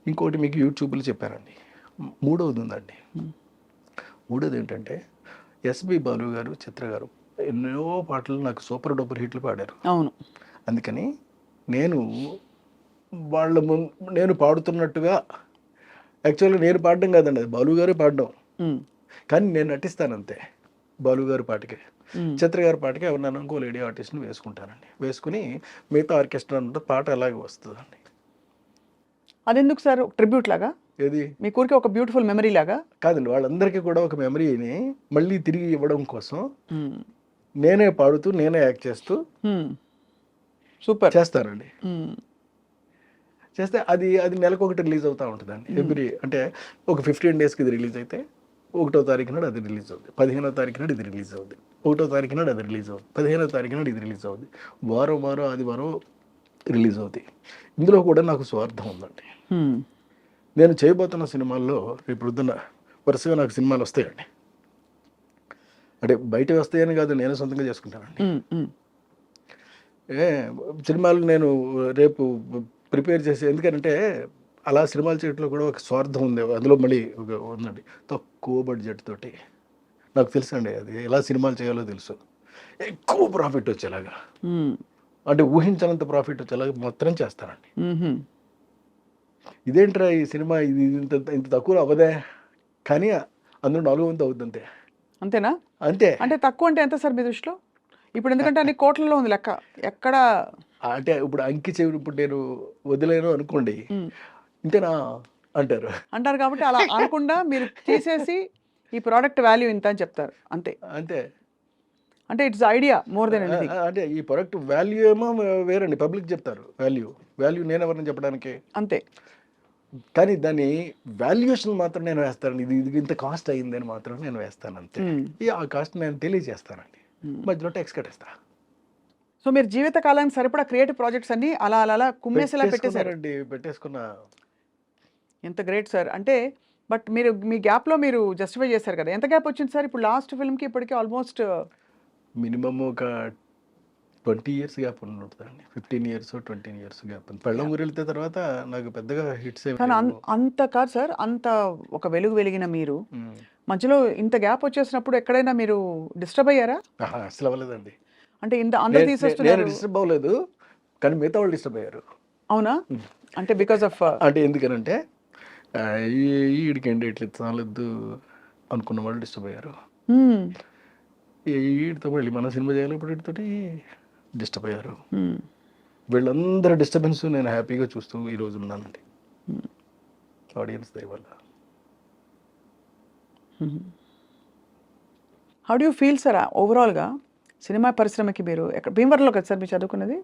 ఇంకోటి మీకు యూట్యూబ్లో చెప్పానండి. మూడవది ఉందండి. మూడోది ఏంటంటే ఎస్పి బాలు గారు, చిత్ర గారు ఎన్నో పాటలు నాకు సూపర్ డూపర్ హిట్లు పాడారు. అవును. అందుకని నేను నేను పాడుతున్నట్టుగా, యాక్చువల్గా నేను పాడడం కాదండి, అది బాలు గారే పాడడం, కానీ నేను నటిస్తాను అంతే. బాలు గారి పాటకి, చిత్ర గారి పాటకి ఎవరినైనా ఇంకో లేడీ ఆర్టిస్ట్ని వేసుకుంటానండి. వేసుకుని మిగతా ఆర్కెస్ట్రా అంతా పాట అలాగే వస్తుందండి. అదెందుకు సార్? ట్రిబ్యూట్ లాగా? ఏది? మీ ఊరికి ఒక బ్యూటిఫుల్ మెమరీ లాగా? కాదండి, వాళ్ళందరికీ కూడా ఒక మెమరీని మళ్ళీ తిరిగి ఇవ్వడం కోసం నేనే పాడుతూ నేనే యాక్ట్ చేస్తూ సూపర్ చేస్తానండి. చేస్తే అది నెలకు ఒకటి రిలీజ్ అవుతూ ఉంటుందండి. ఎవ్రీ అంటే ఒక 15 డేస్కి ఇది రిలీజ్ అయితే 1వ తారీఖు నాడు అది రిలీజ్ అవుతుంది, 15వ తారీఖు నాడు ఇది రిలీజ్ అవుతుంది, 1వ తారీఖు నాడు అది రిలీజ్ అవుతుంది, 15వ తారీఖు నాడు ఇది రిలీజ్ అవుతుంది, వారం ఆదివారం రిలీజ్ అవుతాయి. ఇందులో కూడా నాకు స్వార్థం ఉందండి. నేను చేయబోతున్న సినిమాల్లో రేపు పొద్దున్న వరుసగా నాకు సినిమాలు వస్తాయండి. అంటే బయట వస్తాయని కాదు, నేను సొంతంగా చేసుకుంటానండి. సినిమాలు నేను రేపు ప్రిపేర్ చేసి, ఎందుకంటే అలా సినిమాలు చేయడంలో కూడా ఒక స్వార్థం ఉంది. అందులో మళ్ళీ ఉందండి, తక్కువ బడ్జెట్ తోటి. నాకు తెలుసు అండి అది ఎలా సినిమాలు చేయాలో తెలుసు. ఎక్కువ ప్రాఫిట్ వచ్చేలాగా, అంటే ఊహించనంత ప్రాఫిట్ వచ్చేలాగా మాత్రం చేస్తానండి. ఇదేంట్రా ఈ సినిమా ఇది ఇంత తక్కువ అవ్వదే, కానీ అందులో 400 అవుతుంది అంతే. అంతేనా? అంతే. అంటే తక్కువ అంటే ఎంత సార్ మీ దృష్టిలో? ఇప్పుడు ఎందుకంటే అన్ని కోట్లలో ఉంది లెక్క. ఎక్కడ అంటే ఇప్పుడు అంకి చెవి ఇప్పుడు నేను వదిలేను అనుకోండి, ఇంతేనా అంటారు కాబట్టి అలా అనకుండా మీరు తీసేసి ఈ ప్రోడక్ట్ వాల్యూ ఇంత అని చెప్తారు అంతే. అంటే it's idea more than anything. అంటే ఈ ప్రోడక్ట్ వాల్యూ ఏమో వేరండి, పబ్లిక్ చెప్తారు వాల్యూ నేను ఎవరిని చెప్పడానికి అంతే. కానీ దాని వాల్యుయేషన్ మాత్రం నేను వేస్తానండి. ఇది ఇంత కాస్ట్ అయింది అని మాత్రం నేను వేస్తాను అంతే. ఆ కాస్ట్ నేను తెలియజేస్తానండి, మధ్యలో ట్యాక్స్ కట్టేస్తా. సో మీరు జీవిత కాలానికి సరిపడా క్రియేటివ్ ప్రాజెక్ట్స్ అన్ని అలా కుమ్మేసేలా పెట్టేసుకున్నా. ఎంత గ్రేట్ సార్. అంటే బట్ మీరు మీ గ్యాప్లో మీరు జస్టిఫై చేశారు కదా, ఎంత గ్యాప్ వచ్చింది సార్ ఇప్పుడు లాస్ట్ ఫిల్మ్కి ఇప్పటికీ? ఆల్మోస్ట్ మినిమమ్ ఒక 20 ఇయర్స్ గ్యాప్ ఉంటుందండి. 15 ఇయర్స్ 20 ఇయర్స్ గ్యాప్. పెళ్ళం ఊరు వెళ్తే తర్వాత నాకు పెద్దగా హిట్స్ ఏమి కానీ లేవు. అంత కాదు సార్, అంత ఒక వెలుగు వెలిగిన మీరు ఉమ్. మధ్యలో ఇంత గ్యాప్ వచ్చేసినప్పుడు ఎక్కడైనా మీరు డిస్టర్బ్ అయ్యారా? అసలు అవ్వలేదండి. అంటే ఇంత అందరు నేను తీసేస్తున్నారు. డిస్టర్బ్ అవ్వలేదు, కానీ మిగతా వాళ్ళు డిస్టర్బ్ అయ్యారు. అవునా? అంటే బికాస్ ఆఫ్ అంటే ఎందుకనంటే ఈడికండి ఇట్లా చాలొద్దు అనుకున్న వాళ్ళు డిస్టర్బ్ అయ్యారు. వీడితో వెళ్ళి మన సినిమా చేయాలి ఇప్పుడు వీటితోటి డిస్టర్బ్ అయ్యారు. వీళ్ళందరూ డిస్టర్బెన్స్ నేను హ్యాపీగా చూస్తూ ఈరోజు ఉన్నానండి ఆడియన్స్ దయ వల్ల. How do you feel sir ఓవరాల్గా సినిమా పరిశ్రమకి? మీరు ఎక్కడ భీమవరంలో కదా సార్ మీరు చదువుకున్నది?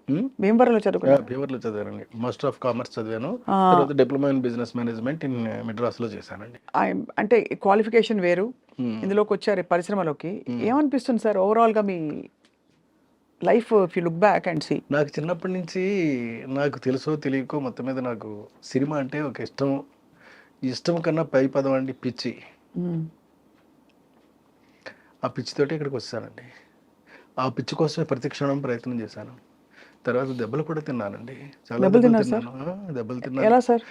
భీమవరంలో చదువుకున్నారు? ఫీవర్లో చదివానండి. మాస్టర్ ఆఫ్ కామర్స్ చదివాను, తర్వాత diploma in business management in మెడ్రాస్లో చేశానండి. అంటే క్వాలిఫికేషన్ వేరు, ఇందులోకి వచ్చారు ఈ పరిశ్రమలోకి. ఏమనిపిస్తుంది సార్ ఓవరాల్గా మీ life if you look back and see? నాకు చిన్నప్పటి నుంచి నాకు తెలుసో తెలియకో మొత్తం మీద నాకు సినిమా అంటే ఒక ఇష్టం కన్నా పై పదం అండి పిచ్చి. ఆ పిచ్చితోటి ఇక్కడికి వచ్చానండి. ఆ పిచ్చి కోసమే ప్రతి క్షణం ప్రయత్నం చేశాను. తర్వాత దెబ్బలు కూడా తిన్నానండి, చాలా దెబ్బలు తిన్నాను. ఎలా సార్?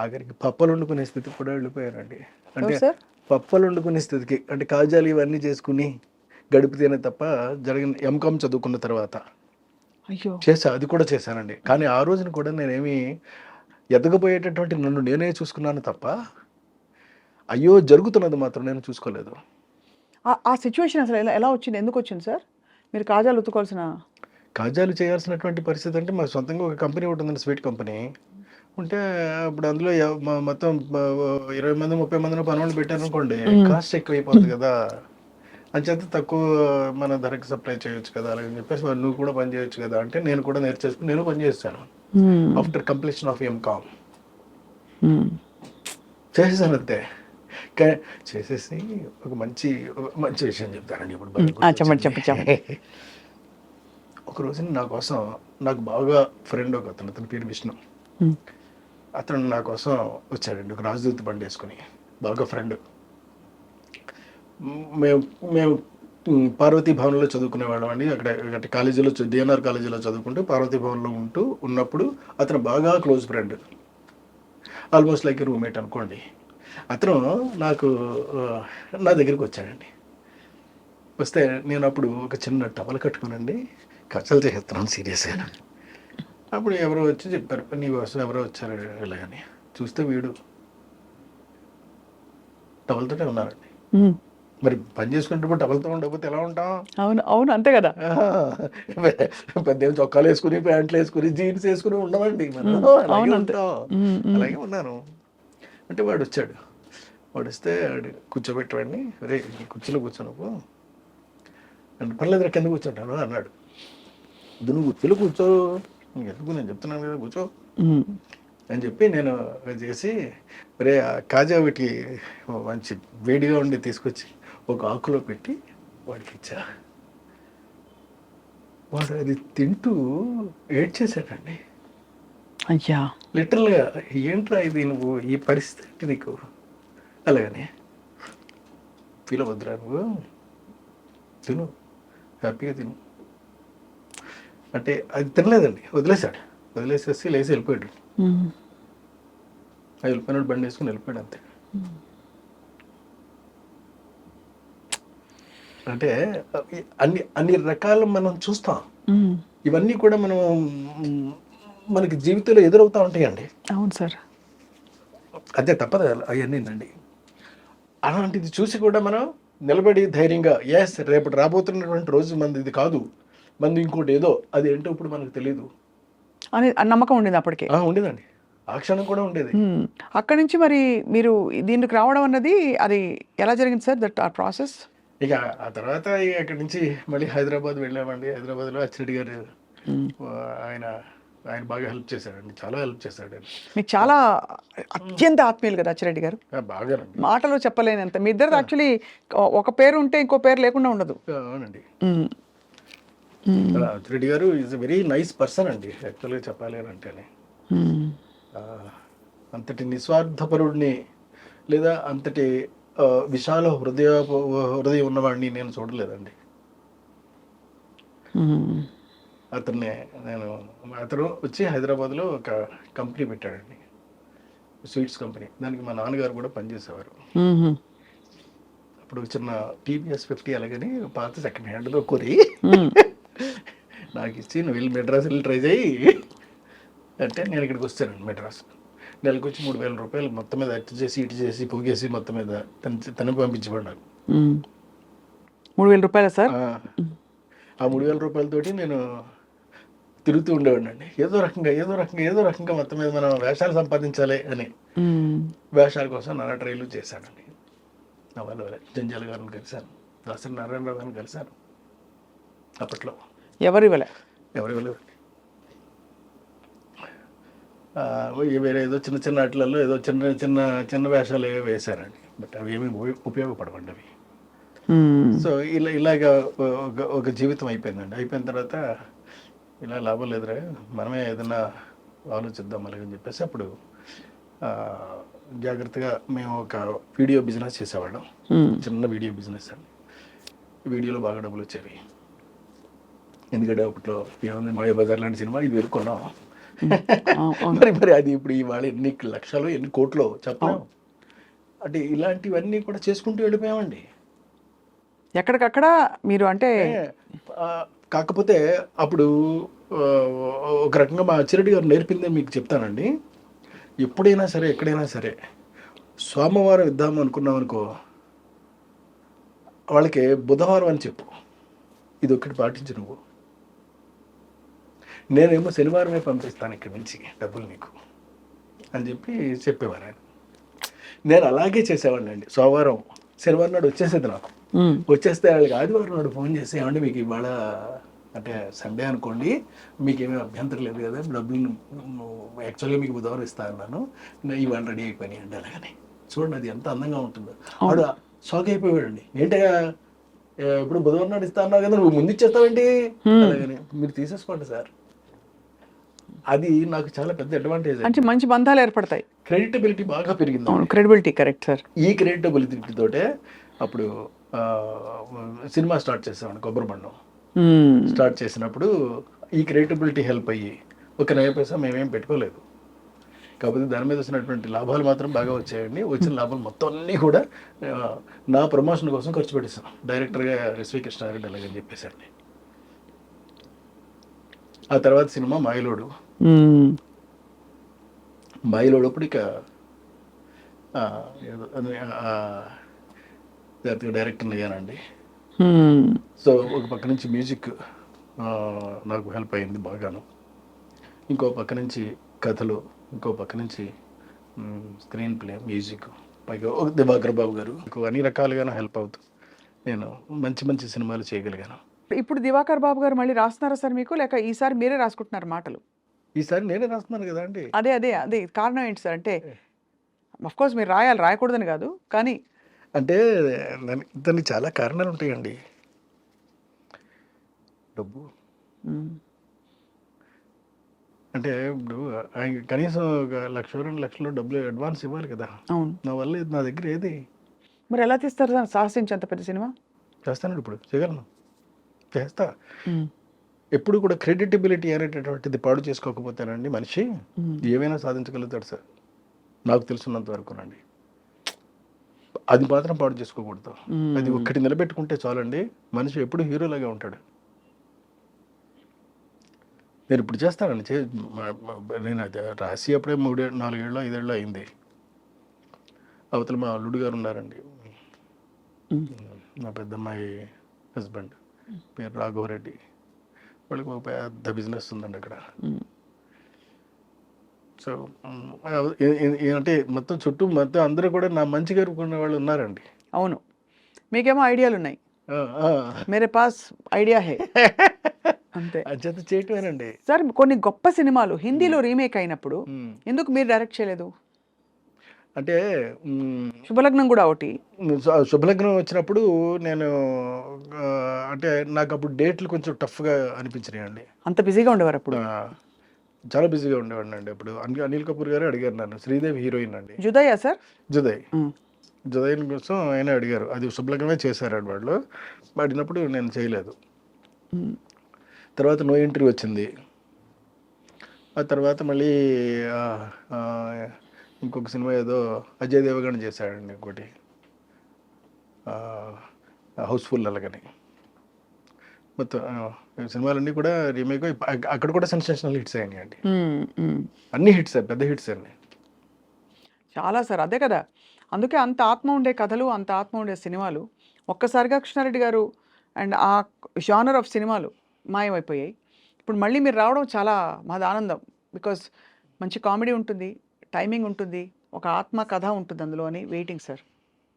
ఆఖరికి పప్పలు వండుకునే స్థితికి కూడా వెళ్ళిపోయానండి. అంటే పప్పలు వండుకునే స్థితికి, అంటే కాజాలు ఇవన్నీ చేసుకుని గడిపితేనే తప్ప జరిగిన ఎంకామ్ చదువుకున్న తర్వాత అయ్యో అది కూడా చేశానండి. కానీ ఆ రోజున కూడా నేనేమి ఎదగబోయేటటువంటి నన్ను నేనే చూసుకున్నాను తప్ప అయ్యో జరుగుతున్నది మాత్రం నేను చూసుకోలేదు. ఆ సిచ్యువేషన్ అసలు ఎలా వచ్చింది, ఎందుకు వచ్చింది సార్? మీరు కాజాలు ఉత్తుకోవాల్సిన కాజాలు చేయాల్సినటువంటి పరిస్థితి అంటే మాకు సొంతంగా ఒక కంపెనీ ఉంటుందండి, స్వీట్ కంపెనీ ఉంటే అప్పుడు అందులో మొత్తం 20 మంది 30 మందిని పనులు పెట్టారనుకోండి, కాస్ట్ ఎక్కువ అయిపోతుంది కదా, అంచేత తక్కువ మన ధరకి సప్లై చేయొచ్చు కదా అలాగని చెప్పేసి నువ్వు కూడా పని చేయొచ్చు కదా అంటే నేను కూడా నేర్చేసుకుని నేను పని చేస్తాను. ఆఫ్టర్ కంప్లీషన్ ఆఫ్ ఎంకామ్ చేసేసాను అంతే. చేసేసి ఒక మంచి విషయం చెప్తానండి ఇప్పుడు. చెప్పండి. ఒక రోజున నా కోసం నాకు బాగా ఫ్రెండ్ ఒక అతని పేరు విష్ణు. అతను నా కోసం వచ్చాడండి, ఒక రాజదూత బండి వేసుకుని, బాగా ఫ్రెండ్. మేము పార్వతీ భవన్లో చదువుకునేవాళ్ళం అండి. అక్కడ కాలేజీలో డిఎన్ఆర్ కాలేజీలో చదువుకుంటూ పార్వతీ భవన్లో ఉన్నప్పుడు అతను బాగా close friend, almost like roommate అనుకోండి. అతను నా దగ్గరికి వచ్చాడండి. వస్తే నేను అప్పుడు ఒక చిన్న టవల్ కట్టుకునండి కచ్చలు చేస్తున్నాను సీరియస్గా. అప్పుడు ఎవరో వచ్చి చెప్పారు నీ కోసం ఎవరో వచ్చారు ఇలాగని. చూస్తే వీడు టవల్తోనే ఉన్నారండి. మరి పని చేసుకుంటే టవల్తో ఉండకపోతే ఎలా ఉంటాం? అవును అంతే కదా. పెద్ద చొక్కాలు వేసుకుని ప్యాంట్లు వేసుకుని జీన్స్ వేసుకుని ఉండమండి మనం, అలాగే ఉంటాం. అలాగే ఉన్నాను. అంటే వాడు వచ్చాడు. వాడు వస్తే కూర్చోబెట్టవాడిని, రే ఈ కుర్చీలో కూర్చోనుకో అంటే, పర్లేదు కింద కూర్చుంటాను అన్నాడు. నువ్వు కుర్చీలో కూర్చో, ఎందుకు నేను చెప్తున్నాను కదా కూర్చో అని చెప్పి నేను చేసి రే కాజా ఒకటి మంచి వేడిగా ఉండి తీసుకొచ్చి ఒక ఆకులో పెట్టి వాడికి ఇచ్చా. వాడు అది తింటూ ఏడ్చేసాడండి. అయ్యా లిటరల్గా, ఏంట్రా ఇది నువ్వు ఈ పరిస్థితి నీకు అలాగని ఫీల్ అవ్వద్దురా, నువ్వు తిను హ్యాపీగా తిను అంటే అది తినలేదండి, వదిలేసేసి లేచి వెళ్ళిపోయాడు. వెళ్ళిపోయినాడు, బండి వేసుకుని వెళ్ళిపోయాడు అంతే. అంటే అన్ని రకాలు మనం చూస్తాం, ఇవన్నీ కూడా మనకి జీవితంలో ఎదురవుతూ ఉంటాయండి. అవును సార్, అదే తప్పదు అవన్నీనండి. అలాంటిది చూసి కూడా మనం నిలబడి ధైర్యంగా ఎస్ రేపటి రాబోతున్నటువంటి రోజు మంది ఇది కాదు, మంది ఇంకోటి ఏదో, అది ఏంటో ఇప్పుడు మనకు తెలియదు అని నమ్మకం ఉండేది అప్పటికే. ఉండేదండి, ఆ క్షణం కూడా ఉండేది. అక్కడి నుంచి మరి మీరు దీనికి రావడం అన్నది అది ఎలా జరిగింది సార్, దట్ ఆ ప్రాసెస్? ఇక ఆ తర్వాత అక్కడి నుంచి మళ్ళీ హైదరాబాద్ వెళ్ళామండి. హైదరాబాద్లో అచ్చిరెడ్డి గారు ఆయన బాగా హెల్ప్ చేశాడండి, చాలా హెల్ప్ చేశాడు. మీకు చాలా అత్యంత ఆత్మీయులు కదా అచ్చిరెడ్డి గారు, బాగా మాటలో చెప్పలేనంత. మీ ఇద్దరు యాక్చువల్లీ ఒక పేరు ఉంటే ఇంకో పేరు లేకుండా ఉండదు. అవునండి, అచ్చిరెడ్డి గారు is a very nice person అండి యాక్చువల్గా చెప్పాలి అని అంటేనే. అంతటి నిస్వార్థపరుడిని లేదా అంతటి విశాల హృదయం ఉన్నవాడిని నేను చూడలేదండి. అతను వచ్చి హైదరాబాద్లో ఒక కంపెనీ పెట్టాడండి, స్వీట్స్ కంపెనీ. దానికి మా నాన్నగారు కూడా పనిచేసేవారు. మ్మ్. అప్పుడు చిన్న టీవీఎస్ 50 అలాగని పాత సెకండ్ హ్యాండ్లో కొని నాకు ఇచ్చి నువ్వు వెళ్ళి మెడ్రాస్ వెళ్ళి ట్రై చేయి అంటే నేను ఇక్కడికి వచ్చానండి మెడ్రాస్. నెలకు వచ్చి 3,000 రూపాయలు మొత్తం మీద అటు చేసి ఇటు చేసి పోగేసి మొత్తం మీద తనకు పంపించబడ్డాను. 3,000 రూపాయలా సార్? ఆ 3,000 రూపాయలతోటి నేను తిరుగుతూ ఉండేవాడిని అండి. ఏదో రకంగా మొత్తం మీద మనం వేషాలు సంపాదించాలి అని వేషాల కోసం నానా ట్రైలు చేశానండి. నా వాళ్ళ జంజాల గారిని కలిశాను, దాసరి నారాయణరావు గారిని కలిశాను. అప్పట్లో ఎవరు ఇవ్వలే వేరే ఏదో చిన్న ఆటలలో ఏదో చిన్న వేషాలు ఏవో వేశారండి. బట్ అవి ఏమీ ఉపయోగపడవండి అవి. సో ఇలాగ ఒక జీవితం అయిపోయిందండి. అయిపోయిన తర్వాత ఇలా లాభం లేదురా, మనమే ఏదైనా ఆలోచిద్దాం అలాగని చెప్పేసి అప్పుడు జాగ్రత్తగా మేము ఒక వీడియో బిజినెస్ చేసేవాళ్ళం. చిన్న వీడియో బిజినెస్ అండి. వీడియోలో బాగా డబ్బులు వచ్చేవి. ఎందుకంటే అప్పట్లో ఏముంది, మాయాబజార్ లాంటి సినిమా ఇది కొన్నాం. మరి అది ఇప్పుడు ఇవాళ ఎన్ని లక్షలు ఎన్ని కోట్లు చెప్పలేం. అంటే ఇలాంటివన్నీ కూడా చేసుకుంటూ వెళ్ళిపోయామండి ఎక్కడికక్కడ. మీరు అంటే కాకపోతే అప్పుడు ఒక రకంగా మా అచ్చిరెడ్డి గారు నేర్పిందే మీకు చెప్తానండి. ఎప్పుడైనా సరే ఎక్కడైనా సరే సోమవారం ఇద్దాము అనుకున్నాం అనుకో, వాళ్ళకి బుధవారం అని చెప్పు. ఇది ఒకటి పాటించు నువ్వు. నేనేమో శనివారమే పంపిస్తాను ఇక్కడి నుంచి డబ్బులు నీకు అని చెప్పేవారు ఆయన. నేను అలాగే చేసేవాడిని అండి. సోమవారం శనివారం నాడు వచ్చేసేది నాకు. వచ్చేస్తే వాళ్ళకి ఆదివారం నాడు ఫోన్ చేసి, ఏమంటే మీకు ఇవాళ అంటే సండే అనుకోండి, మీకేమీ అభ్యంతరం లేదు కదా, డబ్బులు యాక్చువల్గా మీకు బుధవారం ఇస్తా అన్నాను, ఇవాళ రెడీ అయిపోయినాయండి. అలాగని చూడండి అది ఎంత అందంగా ఉంటుందో. వాడు షాక్ అయిపోయాడండి. ఏంటగా ఇప్పుడు బుధవారం నాడు ఇస్తా అన్నావు కదా, నువ్వు ముందు ఇచ్చేస్తావేంటి? అలాగని మీరు తీసేసుకోండి సార్. అది నాకు చాలా పెద్ద అడ్వాంటేజ్. అంటే మంచి బంధాలు ఏర్పడతాయి, క్రెడిటబిలిటీ బాగా పెరిగింది. Credibility correct sir. ఈ క్రెడిటబిలిటీ తోటే అప్పుడు సినిమా స్టార్ట్ చేసామండి. కొబ్బరి బండం స్టార్ట్ చేసినప్పుడు ఈ క్రెడిటబిలిటీ హెల్ప్ అయ్యి ఒక 9 పైసా మేమేం పెట్టుకోలేదు. కాకపోతే దాని మీద వచ్చినటువంటి లాభాలు మాత్రం బాగా వచ్చాయండి. వచ్చిన లాభాలు మొత్తం అన్నీ కూడా నా ప్రమోషన్ కోసం ఖర్చు పెట్టేసాను. డైరెక్టర్గా ఎస్వి కృష్ణారెడ్డి అలాగని చెప్పేసండి. ఆ తర్వాత సినిమా మాయలోడు. మాయలోడు అప్పుడు ఇక డైరెక్టర్ అయ్యానండి. సో ఒక పక్క నుంచి మ్యూజిక్ నాకు హెల్ప్ అయింది బాగాను, ఇంకో పక్క నుంచి కథలు, ఇంకో పక్క నుంచి స్క్రీన్ ప్లే, మ్యూజిక్, పైగా ఒక దివాకర్ బాబు గారు అన్ని రకాలుగాను హెల్ప్ అవుతూ నేను మంచి మంచి సినిమాలు చేయగలిగాను. ఇప్పుడు దివాకర్ బాబు గారు మళ్ళీ రాస్తున్నారా సార్ మీకు, లేక ఈసారి మీరే రాసుకుంటున్నారు మాటలు? ఈసారి నేనే రాస్తున్నాను కదా అండి. అదే కారణం ఏంటి సార్? అంటే అఫ్కోర్స్ మీరు రాయకూడదని కాదు, కానీ అంటే దానికి చాలా కారణాలు ఉంటాయండి. డబ్బు అంటే ఇప్పుడు ఆయన కనీసం 1,00,000 2 లక్షలు డబ్బులు అడ్వాన్స్ ఇవ్వాలి కదా. అవును. నా దగ్గర ఏది. మరి ఎలా తీస్తారు సార్ సాహసించి అంత పెద్ద సినిమా? చేస్తాను, ఇప్పుడు చేయగలను, చేస్తా. ఎప్పుడు కూడా క్రెడిటబిలిటీ అనేటటువంటిది పాడు చేసుకోకపోతేనండి మనిషి ఏమైనా సాధించగలుగుతాడు సార్. నాకు తెలుసున్నంత వరకునండి అది మాత్రం పాడు చేసుకోకూడదు. అది ఒక్కటి నిలబెట్టుకుంటే చాలండి, మనిషి ఎప్పుడు హీరోలాగా ఉంటాడు. నేను ఇప్పుడు చేస్తానండి, నేను అది రాసి అప్పుడే 3-4 ఏళ్ళు 5 ఏళ్ళు అయింది. అవతల మా అల్లుడు గారు ఉన్నారండి, నా పెద్దమ్మాయి హస్బెండ్, పేరు రాఘవరెడ్డి. వాళ్ళకి ఒక పెద్ద బిజినెస్ ఉందండి అక్కడ. సో అంటే మొత్తం చుట్టూ మొత్తం అందరూ కూడా నా మంచి కోరుకునే వాళ్ళు ఉన్నారండి. అవును, మీకేమో ఐడియాలు ఉన్నాయి, మేరే పాస్ ఐడియా హే అంతే. అత్యంత చేయటమేనండి సార్. కొన్ని గొప్ప సినిమాలు హిందీలో రీమేక్ అయినప్పుడు ఎందుకు మీరు డైరెక్ట్ చేయలేదు? అంటే శుభలగ్నం కూడా ఒకటి. శుభలగ్నం వచ్చినప్పుడు నేను అంటే నాకు అప్పుడు డేట్లు కొంచెం టఫ్గా అనిపించినాయి అండి. అంత బిజీగా ఉండేవారు అప్పుడు? చాలా బిజీగా ఉండేవాడిని అండి. అప్పుడు అనిల్ కపూర్ గారు అడిగారు నన్ను, శ్రీదేవి హీరోయిన్ అండి. జుదయా సార్? జుదయ్ కోసం ఆయన అడిగారు, అది శుభలగ్నమే చేశారండి వాళ్ళు. అడిగినప్పుడు నేను చేయలేదు. తర్వాత నో ఎంట్రీ వచ్చింది. ఆ తర్వాత మళ్ళీ ఆ, ఆ, ఇంకొక సినిమా ఏదో అజయ్ దేవగన్ చేశాడండి ఇంకోటి, హౌస్ఫుల్ అలాగని. మొత్తం ఈ సినిమాలన్నీ కూడా రీమేక్ అక్కడ కూడా సెన్సేషనల్ హిట్స్ అయినాయి అండి. అన్ని హిట్స్, పెద్ద హిట్స్ అండి. చాలా సార్, అదే కదా. అందుకే అంత ఆత్మ ఉండే కథలు, అంత ఆత్మ ఉండే సినిమాలు ఒక్కసారిగా కృష్ణారెడ్డి గారు అండ్ ఆ జానర్ ఆఫ్ సినిమాలు మాయమైపోయాయి. ఇప్పుడు మళ్ళీ మీరు రావడం చాలా మాది ఆనందం. బికాస్ మంచి కామెడీ ఉంటుంది, టైమింగ్ ఉంటుంది, ఒక ఆత్మ కథ ఉంటుంది అందులో అని వెయిటింగ్ సార్.